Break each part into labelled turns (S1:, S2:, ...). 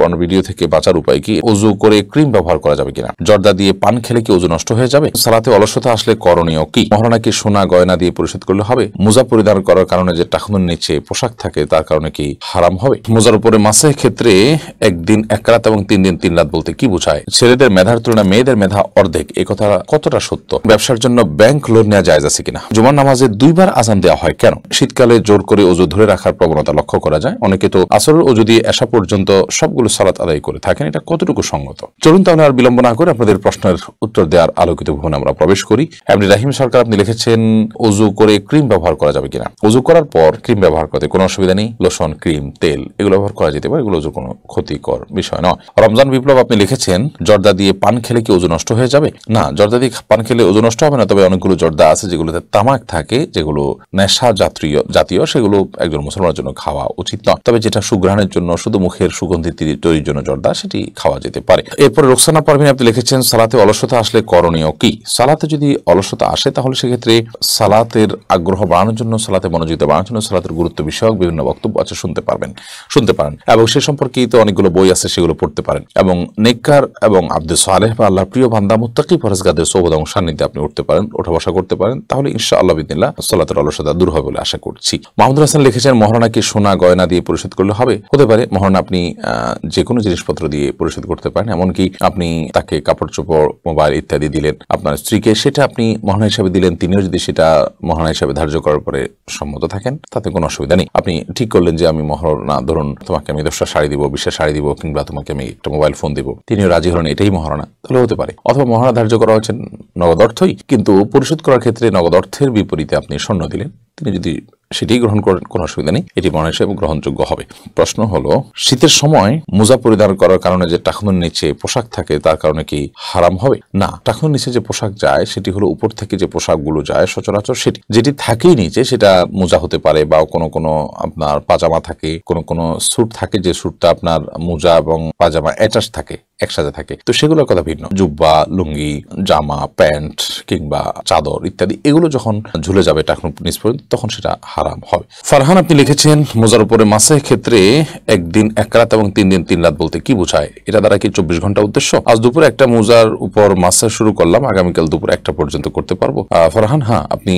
S1: Porn video থেকে বাঁচার উপায় কি? ওযু করে ক্রিম ব্যবহার করা যাবে কিনা? জর্দা দিয়ে পান খেলে কি ওযু নষ্ট হয়ে যাবে? সালাতে অলসতা আসলে করণীয় কি? মহরণা কি সোনা গয়না দিয়ে পরিশোধ করলে হবে? মোজা পরিধান করার কারণে যে টাকনুর নিচে পোশাক থাকে তার কারণে কি হারাম হবে? মোজার উপরে মাসের ক্ষেত্রে একদিন এক রাত এবং 3 দিন 3 রাত বলতে কি বোঝায়? ছেলেদের মেধার তুলনায় মেয়েদের মেধা অর্ধেক, এই কথা কতটা সত্য? ব্যবসার জন্য ব্যাংক লোন নেওয়া জায়েজ আছে কিনা? জুমার নামাজে 2 বার আযান দেওয়া হয় কেন? শীতকালে জোর করে ওযু ধরে রাখার প্রবণতা লক্ষ্য করা যায়। অনেকে তো আসরের ওযু দিয়ে এশা পর্যন্ত সবগুলো সালাত আদায় করে থাকেন, এটা কতটুকু সঙ্গত? চলুন তাহলে আর বিলম্ব না করে আপনাদের প্রশ্নের উত্তর দেওয়ার আলোকিত ভবনে আমরা প্রবেশ করি। এমনি রাহিম সরকার আপনি লিখেছেন ওযু করে ক্রিম ব্যবহার করা যাবে কিনা? ওযু করার পর ক্রিম ব্যবহার করতে কোনো অসুবিধা নেই। লোশন, ক্রিম, তেল এগুলো ব্যবহার করা যেতে পারে, এগুলো ওযুর কোনো ক্ষতিকর বিষয় নয়। রমজান বিপ্লব আপনি লিখেছেন জর্দা দিয়ে পান খেলে কি ওযু নষ্ট হয়ে যাবে? না, জর্দা দিয়ে পান খেলে ওযু নষ্ট হবে না, তবে অনেকগুলো জর্দা আছে যেগুলোতে তামাক থাকে, যেগুলো নেশা জাতীয়, সেগুলো একজন মুসলমানের জন্য খাওয়া উচিত নয়। তবে যেটা সুঘ্রাণের জন্য, শুধু মুখের সুগন্ধি তৈরির জন্য জর্দা, সেটি খাওয়া যেতে পারে। এরপরে রোকসানা পারভিন আপনি লিখেছেন সালাতে অলসতা আসলে করণীয় কি? সালাতে যদি অলসতা আসে তাহলে সেক্ষেত্রে সালাতের আগ্রহ বাড়ানোর জন্য, সালাতে মনোযোগিতা বাড়ানোর জন্য সালাতের গুরুত্ব বিষয়ক বিভিন্ন বক্তব্য আছে, শুনতে পারেন এবং সে সম্পর্কিত অনেকগুলো বই আছে, সেগুলো পড়তে পারেন এবং নেককার এবং আব্দে সালেহ বা আল্লাহর প্রিয় বান্দা মুত্তাকি পরহেজগারদের সোহবত এবং সান্নিধ্যে আপনি উঠতে পারেন, ওঠা বসা করতে পারেন, তাহলে ইনশাআল্লাহ বিদিনিল্লাহ সালাতের অলসতা দূর হবে বলে আশা করছি। মাহমুদুল হাসান লিখেছেন মহরণা কি সোনা গয়না দিয়ে পরিশোধ করলে হবে? হতে পারে। মহরণা আপনি যে কোনো জিনিসপত্র দিয়ে পরিশোধ করতে পারেন, এমনকি আপনি তাকে কাপড় চোপড়, মোবাইল ইত্যাদি দিলেন আপনার স্ত্রীকে, সেটা আপনি মহরণা হিসাবে দিলেন, তিনিও যদি সেটা মহরণা হিসাবে ধার্য করার পরে সম্মত থাকেন, তাতে কোনো অসুবিধা নেই। আপনি ঠিক করলেন যে আমি মহরণা, ধরুন তোমাকে আমি 10টা শাড়ি দিব, 20টা শাড়ি দিব, কিংবা তোমাকে আমি একটা মোবাইল ফোন দিব, তিনিও রাজি হলেন, এটাই মহরণা, তাহলে হতে পারে। অথবা মহরণা ধার্য করা হচ্ছে নগদ অর্থই, কিন্তু পরিশোধ করার ক্ষেত্রে নগদ অর্থের বিপরীতে আপনি স্বর্ণ দিলেন, তিনি যদি সেটি গ্রহণ করেন কোনো অসুবিধা নেই, এটি মনে হিসেবে গ্রহণযোগ্য হবে। প্রশ্ন হলো, শীতের সময় মোজা পরিধান করার কারণে যে টাকনুর নিচে পোশাক থাকে তার কারণে কি হারাম হবে? না, টাকনুর নিচে যে পোশাক যায় সেটি হলো উপর থেকে যে পোশাকগুলো যায় সচরাচর সেটি, যেটি থাকেই নিচে, সেটা মোজা হতে পারে বা কোনো আপনার পাজামা থাকে, কোনো স্যুট থাকে যে স্যুটটা আপনার মোজা এবং পাজামা অ্যাটাচ থাকে, একসাথে থাকে, তো সেগুলোর কথা ভিন্ন। জুব্বা, লুঙ্গি, জামা, প্যান্ট কিংবা চাদর ইত্যাদি এগুলো যখন ঝুলে যাবে টাকনুর নিচ পর্যন্ত, তখন সেটা হারাম হবে। ফারহান আপনি লিখেছেন মোজার উপরে মাসের ক্ষেত্রে একদিন এক রাত এবং 3 দিন 3 রাত বলতে কি বোঝায়? এটা দ্বারা কি 24 ঘন্টা উদ্দেশ্য? আজ দুপুরে একটা মোজার উপর মাসে শুরু করলাম, আগামীকাল দুপুর 1টা পর্যন্ত করতে পারবো? ফারহান, হ্যাঁ, আপনি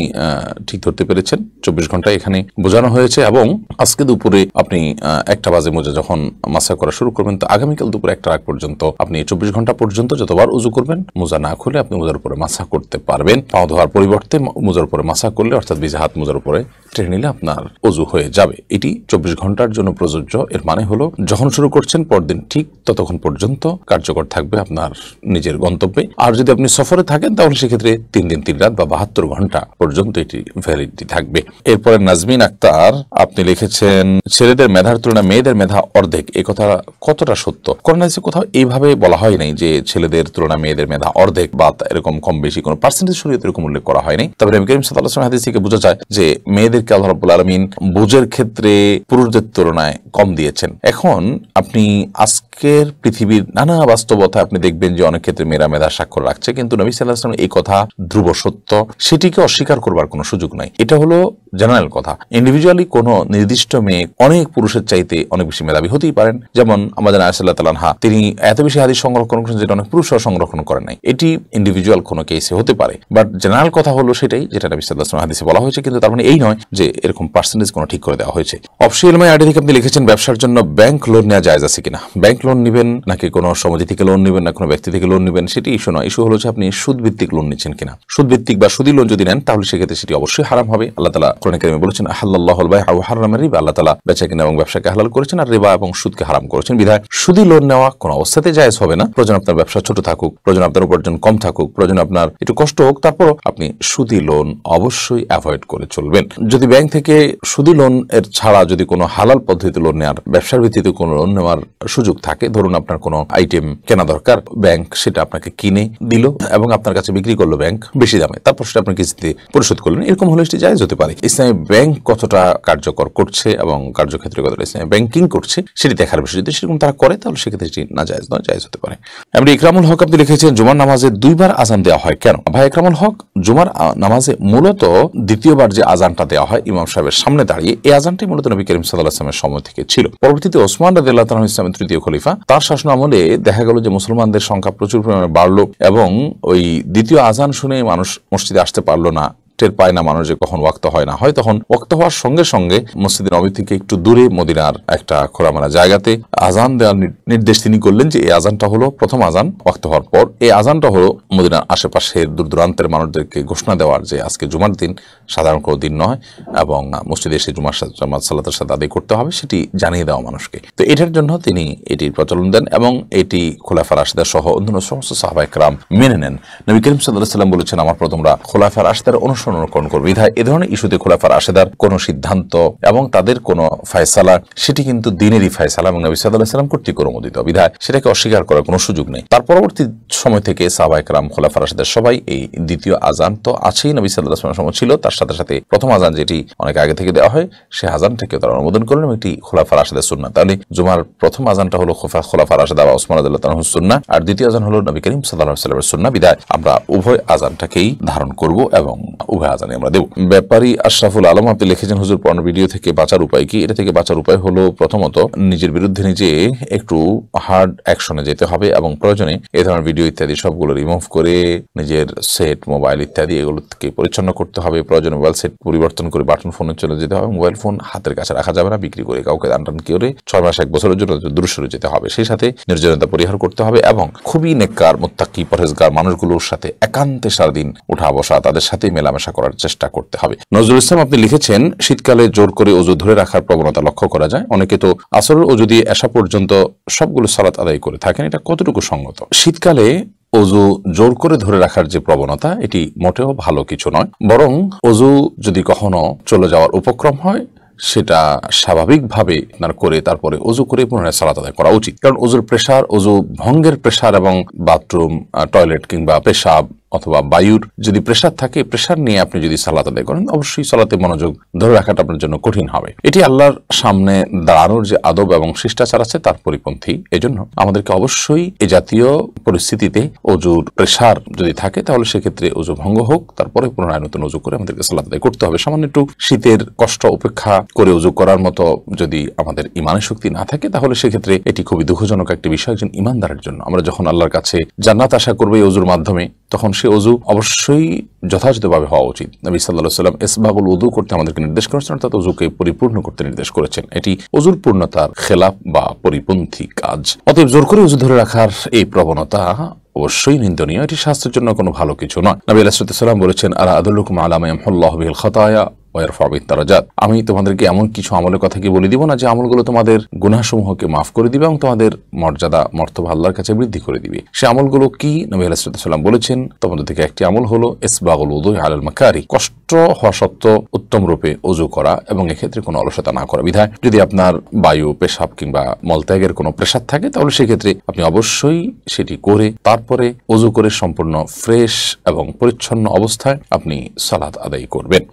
S1: ঠিক ধরতে পেরেছেন, 24 ঘন্টা এখানে বোঝানো হয়েছে এবং আজকে দুপুরে আপনি 1টা বাজে মোজা যখন মাসা করা শুরু করবেন, তো আগামীকাল দুপুর 1টা আগ পর্যন্ত আপনি 24 ঘন্টা পর্যন্ত যতবার উজু করবেন, মোজা না খুলে আপনি মোজার উপরে মাসা করতে পারবেন। পাও ধোয়ার পরিবর্তে মোজার উপরে মাসা করলে, অর্থাৎ ভিজা হাত মোজার উপরে টেনে নিলে আপনার অজু হয়ে যাবে। এটি 24 ঘন্টার জন্য প্রযোজ্য। এর মানে হলো যখন শুরু করছেন পরদিন ঠিক ততক্ষণ পর্যন্ত কার্যকর থাকবে আপনার নিজের গন্তব্যে। আর যদি আপনি সফরে থাকেন তাহলে সেক্ষেত্রে 3 দিন 3 রাত বা 72 ঘন্টা পর্যন্ত এটি ভ্যালিডিটি থাকবে। এরপরে নাজমিন আক্তার আপনি লিখেছেন ছেলেদের মেধার তুলনায় মেয়েদের মেধা অর্ধেক, এই কথা কতটা সত্য? কোরআন হাদিসে কোথাও এইভাবে বলা হয় নাই যে ছেলেদের তুলনায় মেয়েদের মেধা অর্ধেক বা এরকম কম বেশি কোনো পার্সেন্টেজ শরীয়তে এরকম উল্লেখ করা হয়নি। তবে নবী করিম সাল্লাল্লাহু আলাইহি ওয়াসাল্লাম হাদিস থেকে বোঝা যায় যে মেয়েদেরকে আল্লাহ রাব্বুল আলামিন বুঝের ক্ষেত্রে পুরুষদের তুলনায় কম দিয়েছেন। এখন আপনি আজকের পৃথিবীর নানা বাস্তবতা আপনি দেখবেন যে অনেক ক্ষেত্রে মেয়েরা মেধা স্বাক্ষর রাখছে, কিন্তু নবী সাল্লাল্লাহু আলাইহি ওয়াসাল্লাম এই কথা ধ্রুব সত্য, সেটিকে অস্বীকার করবার কোনো সুযোগ নাই। এটা হলো জেনারেল কথা। ইন্ডিভিজুয়ালি কোনো নির্দিষ্ট মেয়ে অনেক পুরুষের চাইতে অনেক বেশি মেধাবী হতেই পারেন, যেমন আমাদের আয়েশা রাদিয়াল্লাহু তাআলা আনহা, তিনি এত বেশি হাদিস সংরক্ষণ করেছেন যেটা অনেক পুরুষরা সংরক্ষণ করেন নাই। এটি ইন্ডিভিজুয়াল কোনো কেসে হতে পারে, বাট জেনারেল কথা হলো সেটাই যেটা নবী সাল্লাল্লাহু আলাইহি ওয়াসাল্লাম হাদিসে বলা হয়েছে, কিন্তু তার মানে এই নয় যে এরকম পার্সেন্টেজ কোনো ঠিক করে দেওয়া হয়েছে। অফিসিয়াল আইডি থেকে আপনি লিখেছেন ব্যবসার জন্য ব্যাংক লোন নেওয়া জায়েজ আছে কিনা? ব্যাংক লোন নেবেন নাকি কোনো সমিতি থেকে লোন নেবেন না কোনো ব্যক্তি থেকে লোন নেবেন, সেটি ইস্যু নয়। ইস্যু হলো যে আপনি সুদ ভিত্তিক লোন নিচ্ছেন কিনা। সুদ ভিত্তিক বা সুদী লোন যদি নেন তাহলে সেক্ষেত্রে সেটি অবশ্যই হারাম হবে। আল্লাহ তাআলা কোরআনে কারিমে বলেছেন আহাল্লাল্লাহুল বাই'a ওয়া হারামার রিবা, আল্লাহ তাআলা বেচা কিনা এবং ব্যবসাকে হালাল করেছেন আর রিবা এবং সুদকে হারাম করেছেন। বিধায় সুদী লোন নেওয়া কোনো অবস্থাতে জায়েজ হবে না। প্রয়োজন আপনার ব্যবসা ছোট থাকুক, প্রয়োজন আপনার উপার্জন কম থাকুক, প্রয়োজন আপনার একটু কষ্ট হোক, তারপরও আপনি সুদী লোন অবশ্যই অ্যাভয়েড করে চলবেন। যদি ব্যাংক থেকে সুদী লোন এর ছাড়া যদি কোনো হালাল পদ্ধতিতে লোন নেওয়ার, ব্যবসার ভিত্তিতে কোনো লোন নেওয়ার সুযোগ থাকে, ধরুন আপনার কোনো আইটেম কেনা দরকার, ব্যাংক সেটা আপনাকে কিনে দিল এবং আপনার কাছে বিক্রি করলো ব্যাংক বেশি দামে, তারপর সেটা আপনি কিস্তিতে পরিশোধ করলেন, এরকম হলে সেটি জায়েজ হতে পারে। ইসলামী ব্যাংক কতটা কার্যকর করছে এবং কার্যক্ষেত্রে কতটা ইসলামী ব্যাংকিং করছে সেটি দেখার বিষয়। যদি সেরকম তারা করে তাহলে সেক্ষেত্রে সেটি না জায়েজ নয়, জায়েজ হতে পারে। এমনি ইকরামুল হক আপনি লিখেছেন জুমার নামাজে 2 বার আজান দেওয়া হয় কেন? ভাই ইকরামুল হক, জুমার নামাজে মূলত দ্বিতীয়বার যে আজানটা দেওয়া হয় ইমাম সাহেবের সামনে দাঁড়িয়ে এই আজানটি মূলত নবী করিম সাল্লাল্লাহু আলাইহি ওয়াসাল্লামের সময় থেকে ছিল। পরবর্তীতে ওসমান রাদিয়াল্লাহু তাআলা ইসলামের তৃতীয় খলিফা, তার শাসন আমলে দেখা গেল যে মুসলমানদের সংখ্যা প্রচুর পরিমাণে বাড়লো এবং ওই দ্বিতীয় আজান শুনে মানুষ মসজিদে আসতে পারলো না, টের পায় না মানুষ যে কখন ওয়াক্ত হয় না হয়। তখন ওয়াক্ত হওয়ার সঙ্গে সঙ্গে মসজিদ নববী থেকে একটু দূরে মদিনার একটা খোলামেলা জায়গাতে আজান দেওয়ার নির্দেশ তিনি করলেন যে এই আজানটা হলো প্রথম আজান ওয়াক্ত হওয়ার পর। এই আজানটা হলো মদিনার আশেপাশের দূর দূরান্তের মানুষদেরকে ঘোষণা দেওয়ার যে আজকে জুমার দিন, সাধারণ কোনো দিন নয়, এবং মসজিদে এসে জুমার জামাত সালাতের সাথে আদায় করতে হবে সেটি জানিয়ে দেওয়া মানুষকে। তো এটার জন্য তিনি এটির প্রচলন দেন এবং এটি খোলাফা রাশিদা সহ অন্যান্য সমস্ত সাহাবায়ে কেরাম মেনে নেন। নবী করিম সাল্লাল্লাহু আলাইহি ওয়াসাল্লাম বলেছেন, আমার পর তোমরা খোলাফা রাশিদার অনুসরণ করবে। বিধায় এ ধরনের ইস্যুতে খোলাফা রাশিদার কোনো সিদ্ধান্ত এবং তাদের কোনো ফয়সালা সেটি কিন্তু দিনেরই ফয়সালা এবং নবী সাল্লাল্লাহু আলাইহি ওয়াসাল্লাম কর্তৃক অনুমোদিত। বিধায় সেটাকে অস্বীকার করার কোনো সুযোগ নেই। তার পরবর্তী সময় থেকে সাহাবায়ে কেরাম খোলাফা রাশিদার সবাই এই দ্বিতীয় আজান তো আছেই, নবী সাল্লাল্লাহু আলাইহি ওয়াসাল্লাম সময় ছিল, তার সাথে সাথে প্রথম আজান যেটি অনেক আগে থেকে দেওয়া হয় সেই আজানটাকে তারা অনুমোদন করলেন। এটি খোলাফা রাশিদার সুন্নাহ। তাহলে জুমার প্রথম আজানটা হলো খোলাফা রাশিদা বা ওসমান রাদিয়াল্লাহু তাআলার সুন্নাহ, আর দ্বিতীয় আজান হলো নবী করিম সাল্লাল্লাহু আলাইহি ওয়াসাল্লামের সুন্নাহ। বিধায় আমরা উভয় আজানটাকেই ধারণ করব এবং উভয় আজানে আমরা দেব। ব্যাপারী আশরাফুল আলম আপনি লিখেছেন, হুজুর পর্ন ভিডিও থেকে বাঁচার উপায় কি? এটা থেকে বাঁচার উপায় হলো প্রথমত নিজের বিরুদ্ধে নিজে একটু হার্ড অ্যাকশনে যেতে হবে এবং প্রয়োজনে এ ধরনের ভিডিও ইত্যাদি সবগুলো রিমুভ করে নিজের সেট, মোবাইল ইত্যাদি এগুলোকে পরিচ্ছন্ন করতে হবে। প্রয়োজনে মোবাইল সেট পরিবর্তন করে বাটন ফোনে চলে যেতে হবে। মোবাইল ফোন হাতের কাছে রাখা যাবে না, বিক্রি করে কাউকে দান টান করে 6 মাস 1 বছরের জন্য দূরে সরে যেতে হবে। সেই সাথে নির্জনতা পরিহার করতে হবে এবং খুবই নেককার, মুত্তাকি, পরহেজগার মানুষগুলোর সাথে একান্তে সারাদিন উঠা বসা, তাদের সাথে মেলামেশা করার চেষ্টা করতে হবে। নজরুল ইসলাম আপনি লিখেছেন, শীতকালে জোর করে ওযু ধরে রাখার প্রবণতা লক্ষ্য করা যায়। অনেকে তো আসরের ওযু দিয়ে এশা পর্যন্ত সবগুলো সালাত আদায় করে থাকেন, এটা কতটুকু সঙ্গত? শীতকালে ওযু জোর করে ধরে রাখার যে প্রবণতা, এটি মোটেও ভালো কিছু নয়। বরং ওযু যদি কখনো চলে যাওয়ার উপক্রম হয় সেটা স্বাভাবিকভাবে আপনার করে তারপরে ওযু করে পুনরায় সালাত আদায় করা উচিত। কারণ ওযুর প্রেসার, ওযু ভঙ্গের প্রেসার এবং বাথরুম, টয়লেট কিংবা পেশাব অথবা বায়ুর যদি প্রেসার থাকে, প্রেসার নিয়ে আপনি যদি সালাত আদায় করেন অবশ্যই সালাতে মনোযোগ ধরে রাখাটা আপনার জন্য কঠিন হবে। এটি আল্লাহর সামনে দাঁড়ানোর যে আদব এবং শিষ্টাচার আছে তার পরিপন্থী। এজন্য আমাদেরকে অবশ্যই এ জাতীয় পরিস্থিতিতে ওযুর প্রেসার যদি থাকে তাহলে সেক্ষেত্রে ওযু ভঙ্গ হোক, তারপরে পুনরায় নতুন ওযু করে আমাদেরকে সালাত আদায় করতে হবে। সামান্য একটু শীতের কষ্ট উপেক্ষা করে ওযু করার মতো যদি আমাদের ইমানের শক্তি না থাকে তাহলে সেক্ষেত্রে এটি খুবই দুঃখজনক একটি বিষয় একজন ইমানদারের জন্য। আমরা যখন আল্লাহর কাছে জান্নাত আশা করবো এই ওযুর মাধ্যমে, তখন সে ওযু অবশ্যই যথাযথভাবে হওয়া উচিত। নবী সাল্লাল্লাহু আলাইহি ওয়াসাল্লাম ইসবাগুল উযু করতে আমাদেরকে নির্দেশ করেছেন, অর্থাৎ ওযুকে পরিপূর্ণ করতে নির্দেশ করেছেন। এটি ওযুর পূর্ণতার খেলাফ বা পরিপন্থী কাজ। অতএব জোর করে ওযু ধরে রাখার এই প্রবণতা অবশ্যই নিন্দনীয়, এটি স্বাস্থ্যের জন্য কোনো ভালো কিছু নয়। নবী আলাইহিস সালাম বলেছেন, আলা আদুল্লুকুম আলা মা ইয়ামহুল্লাহু বিহিল খাতায়া ওয়া ইয়ারফাউ বিত দারাজাত। আমি তোমাদেরকে এমন কিছু আমলের কথা কি বলে দিব না যে আমলগুলো তোমাদের গুনাহসমূহকে মাফ করে দিবে এবং তোমাদের মর্যাদা মর্তবা আল্লাহর কাছে বৃদ্ধি করে দিবে। সে আমলগুলো কি? নবী আলাইহিস সালাম বলেছেন, তোমাদের থেকে একটি আমল হলো ইসবাগুল উযু আলাল মাকারি, কষ্ট হওয়া সত্ত্বেও উত্তম রূপে ওযু করা এবং এক্ষেত্রে কোনো অলসতা না করা। বিধায় যদি আপনার বায়ু, পেশাব কিংবা মলত্যাগের কোনো প্রেসার থাকে তাহলে সেক্ষেত্রে আপনি অবশ্যই সেটি করে তারপরে ওযু করে সম্পূর্ণ ফ্রেশ এবং পরিচ্ছন্ন অবস্থায় আপনি সালাত আদায় করবেন।